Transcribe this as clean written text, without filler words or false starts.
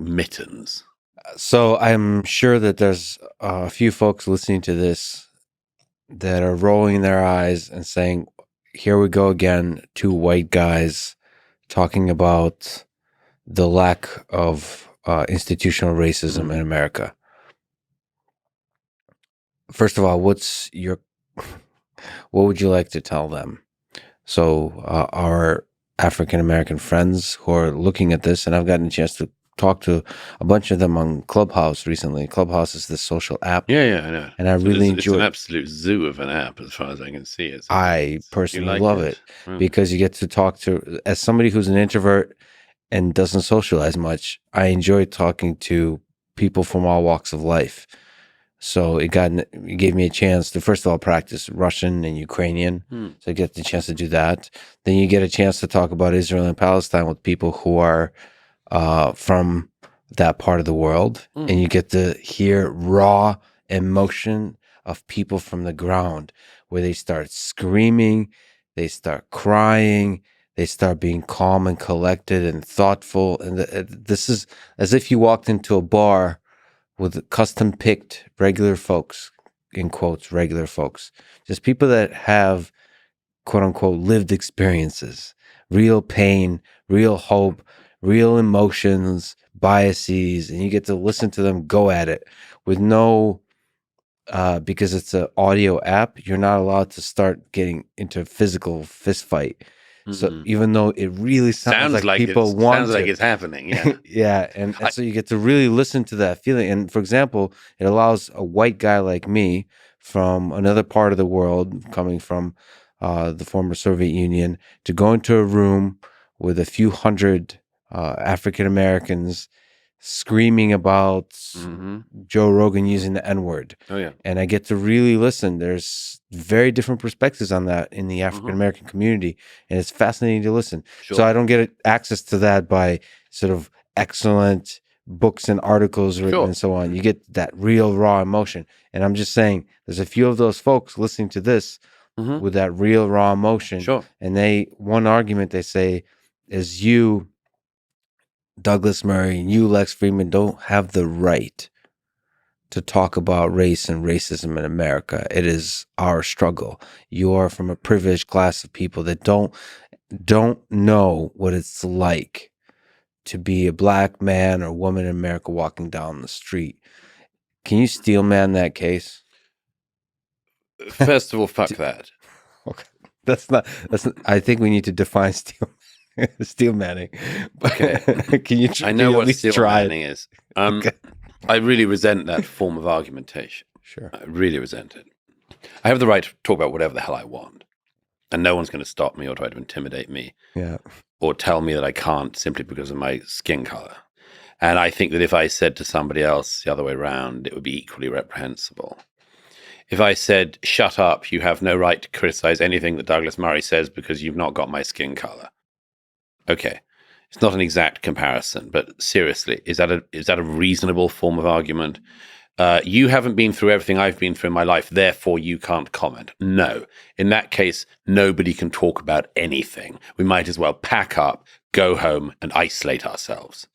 mittens. So I'm sure that there's a few folks listening to this that are rolling their eyes and saying, here we go again, two white guys talking about the lack of institutional racism in America. First of all, what would you like to tell them? So our African American friends who are looking at this, and I've gotten a chance to talk to a bunch of them on Clubhouse recently. Clubhouse is this social app. Yeah, I know. And I really enjoy it. It's an absolute zoo of an app as far as I can see. I personally love it because you get to talk to, as somebody who's an introvert and doesn't socialize much, I enjoy talking to people from all walks of life. So it gave me a chance to, first of all, practice Russian and Ukrainian. So I get the chance to do that. Then you get a chance to talk about Israel and Palestine with people who are from that part of the world. And you get to hear raw emotion of people from the ground where they start screaming, they start crying, they start being calm and collected and thoughtful. And this is as if you walked into a bar with custom picked regular folks, in quotes, regular folks, just people that have, quote unquote, lived experiences, real pain, real hope, real emotions, biases, and you get to listen to them go at it with no, because it's an audio app, you're not allowed to start getting into a physical fist fight. So even though it really sounds like people want sounds like it's happening, yeah. Yeah, and so you get to really listen to that feeling. And for example, it allows a white guy like me from another part of the world, coming from the former Soviet Union, to go into a room with a few hundred African Americans screaming about Joe Rogan using the N-word. Oh, yeah. And I get to really listen. There's very different perspectives on that in the African American community, and it's fascinating to listen. Sure. So I don't get access to that by sort of excellent books and articles written and so on. You get that real raw emotion. And I'm just saying, there's a few of those folks listening to this with that real raw emotion. Sure. And one argument they say is, you, Douglas Murray, and you, Lex Friedman, don't have the right to talk about race and racism in America. It is our struggle. You are from a privileged class of people that don't know what it's like to be a black man or woman in America walking down the street. Can you steel man that case? First of all, fuck that. Okay. That's not, I think we need to define steel manning. Okay. Can you I know what steel manning is. Okay. I really resent that form of argumentation. Sure. I really resent it. I have the right to talk about whatever the hell I want. And no one's going to stop me or try to intimidate me. Yeah. Or tell me that I can't simply because of my skin color. And I think that if I said to somebody else the other way around, it would be equally reprehensible. If I said, shut up, you have no right to criticize anything that Douglas Murray says because you've not got my skin color. Okay. It's not an exact comparison, but seriously, is that a reasonable form of argument? You haven't been through everything I've been through in my life, therefore you can't comment. No. In that case, nobody can talk about anything. We might as well pack up, go home, and isolate ourselves.